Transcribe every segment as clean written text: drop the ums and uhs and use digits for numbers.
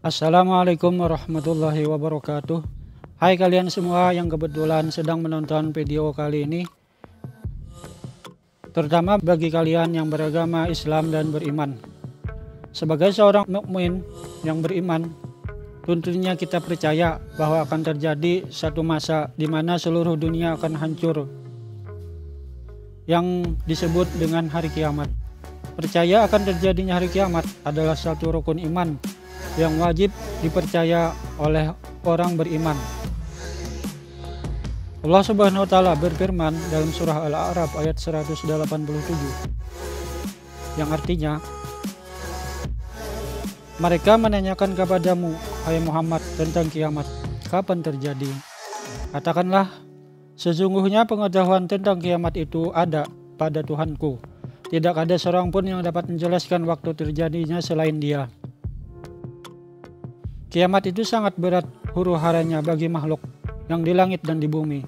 Assalamualaikum warahmatullahi wabarakatuh. Hai kalian semua yang kebetulan sedang menonton video kali ini, terutama bagi kalian yang beragama Islam dan beriman. Sebagai seorang mukmin yang beriman, tentunya kita percaya bahwa akan terjadi satu masa di mana seluruh dunia akan hancur, yang disebut dengan hari kiamat. Percaya akan terjadinya hari kiamat adalah satu rukun iman yang wajib dipercaya oleh orang beriman. Allah Subhanahu wa taala berfirman dalam surah Al-A'raf ayat 187, yang artinya, mereka menanyakan kepadamu, hai Muhammad, tentang kiamat, kapan terjadi? Katakanlah, sesungguhnya pengetahuan tentang kiamat itu ada pada Tuhanku. Tidak ada seorang pun yang dapat menjelaskan waktu terjadinya selain Dia. Kiamat itu sangat berat huru-haranya bagi makhluk yang di langit dan di bumi.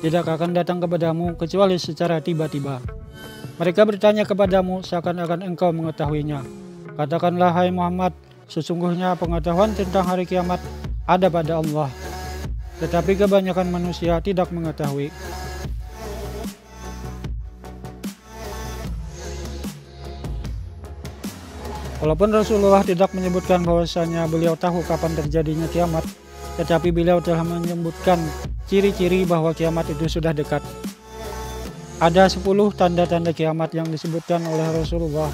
Tidak akan datang kepadamu kecuali secara tiba-tiba. Mereka bertanya kepadamu seakan-akan engkau mengetahuinya. Katakanlah, hai Muhammad, sesungguhnya pengetahuan tentang hari kiamat ada pada Allah, tetapi kebanyakan manusia tidak mengetahui. Walaupun Rasulullah tidak menyebutkan bahwasanya beliau tahu kapan terjadinya kiamat, tetapi beliau telah menyebutkan ciri-ciri bahwa kiamat itu sudah dekat. Ada 10 tanda-tanda kiamat yang disebutkan oleh Rasulullah.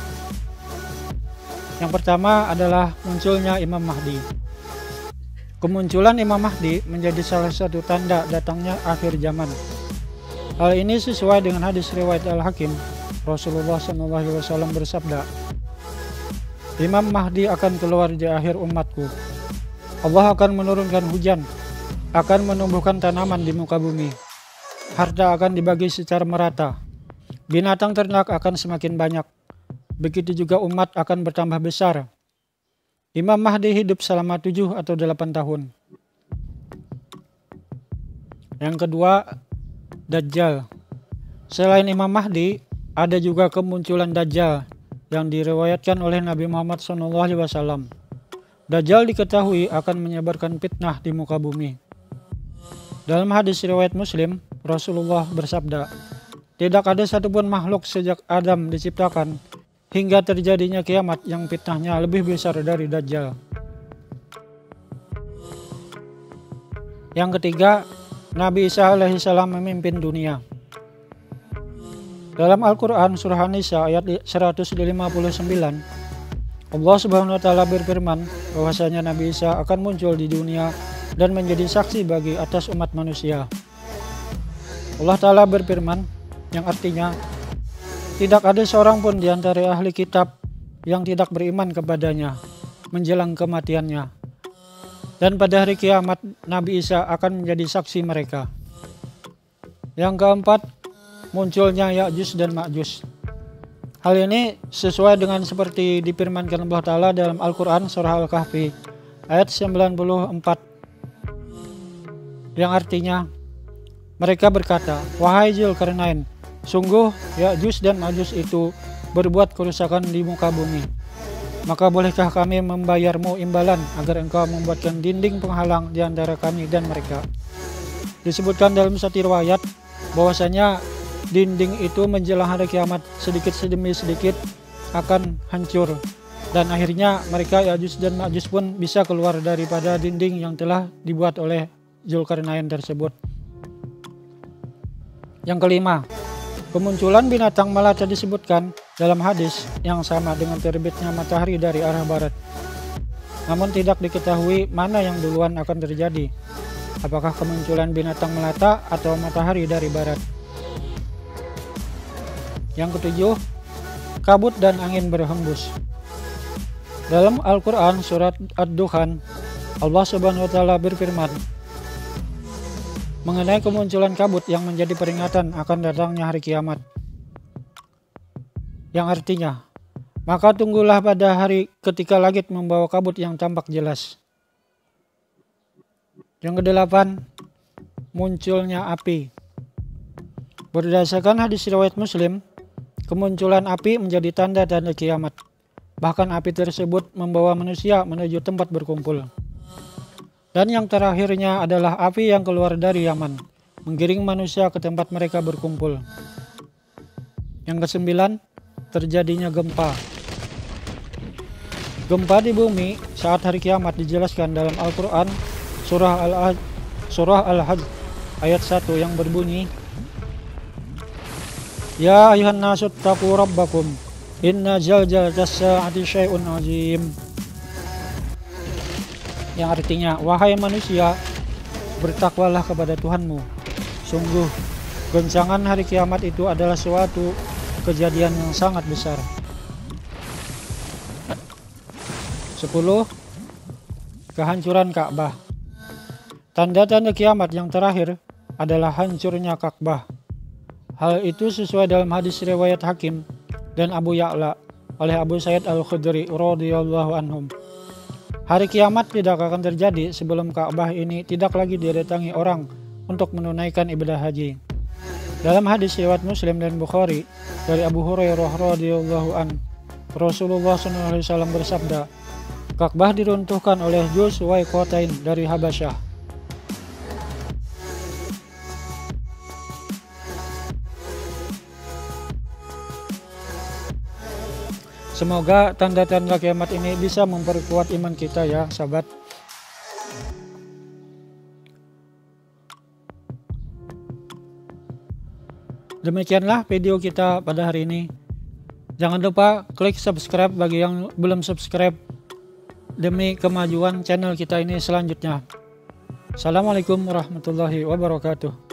Yang pertama adalah munculnya Imam Mahdi. Kemunculan Imam Mahdi menjadi salah satu tanda datangnya akhir zaman. Hal ini sesuai dengan hadis riwayat Al-Hakim. Rasulullah SAW bersabda, Imam Mahdi akan keluar di akhir umatku. Allah akan menurunkan hujan, akan menumbuhkan tanaman di muka bumi. Harta akan dibagi secara merata. Binatang ternak akan semakin banyak. Begitu juga umat akan bertambah besar. Imam Mahdi hidup selama 7 atau 8 tahun. Yang kedua, Dajjal. Selain Imam Mahdi, ada juga kemunculan Dajjal yang diriwayatkan oleh Nabi Muhammad SAW. Dajjal diketahui akan menyebarkan fitnah di muka bumi. Dalam hadis riwayat Muslim, Rasulullah bersabda, tidak ada satupun makhluk sejak Adam diciptakan hingga terjadinya kiamat yang fitnahnya lebih besar dari Dajjal. Yang ketiga, Nabi Isa alaihissalam memimpin dunia. Dalam Al-Quran surah An-Nisa ayat 159, Allah Subhanahu wa taala berfirman bahwasanya Nabi Isa akan muncul di dunia dan menjadi saksi bagi atas umat manusia. Allah taala berfirman, yang artinya, tidak ada seorang pun di antara ahli kitab yang tidak beriman kepadanya menjelang kematiannya. Dan pada hari kiamat Nabi Isa akan menjadi saksi mereka. Yang keempat, munculnya Ya'juj dan Ma'juj. Hal ini sesuai dengan seperti difirmankan Allah Ta'ala dalam Al-Quran surah Al-Kahfi ayat 94, yang artinya, mereka berkata, wahai Dzulkarnain, sungguh Ya'juj dan Ma'juj itu berbuat kerusakan di muka bumi. Maka bolehkah kami membayarmu imbalan agar engkau membuatkan dinding penghalang di antara kami dan mereka? Disebutkan dalam satu riwayat bahwasanya dinding itu menjelang hari kiamat sedikit demi sedikit akan hancur, dan akhirnya mereka Ya'juj dan Ma'juj pun bisa keluar daripada dinding yang telah dibuat oleh Dzulkarnain tersebut. Yang kelima, kemunculan binatang melata disebutkan dalam hadis yang sama dengan terbitnya matahari dari arah barat. Namun tidak diketahui mana yang duluan akan terjadi, apakah kemunculan binatang melata atau matahari dari barat. Yang ketujuh, kabut dan angin berhembus. Dalam Al-Quran surat Ad-Dukhan, Allah Subhanahu wa taala berfirman mengenai kemunculan kabut yang menjadi peringatan akan datangnya hari kiamat, yang artinya, maka tunggulah pada hari ketika langit membawa kabut yang tampak jelas. Yang kedelapan, munculnya api. Berdasarkan hadis riwayat Muslim, kemunculan api menjadi tanda-tanda kiamat. Bahkan api tersebut membawa manusia menuju tempat berkumpul. Dan yang terakhirnya adalah api yang keluar dari Yaman, menggiring manusia ke tempat mereka berkumpul. Yang kesembilan, terjadinya gempa. Gempa di bumi saat hari kiamat dijelaskan dalam Al-Quran Surah Al-Hajj ayat 1 yang berbunyi, Ya ayuhan nasu taqu rabbakum inna zalzalatas sa'ati syai'un azim. Yang artinya, wahai manusia, bertakwalah kepada Tuhanmu. Sungguh, goncangan hari kiamat itu adalah suatu kejadian yang sangat besar. 10. Kehancuran Ka'bah. Tanda-tanda kiamat yang terakhir adalah hancurnya Ka'bah. Hal itu sesuai dalam hadis riwayat Hakim dan Abu Ya'la oleh Abu Sa'id Al-Khudri radhiyallahu anhum. Hari kiamat tidak akan terjadi sebelum Ka'bah ini tidak lagi didatangi orang untuk menunaikan ibadah haji. Dalam hadis riwayat Muslim dan Bukhari dari Abu Hurairah radhiyallahu an, Rasulullah SAW bersabda, Ka'bah diruntuhkan oleh Juz Waiqatain dari Habasyah. Semoga tanda-tanda kiamat ini bisa memperkuat iman kita ya sahabat. Demikianlah video kita pada hari ini. Jangan lupa klik subscribe bagi yang belum subscribe demi kemajuan channel kita ini selanjutnya. Assalamualaikum warahmatullahi wabarakatuh.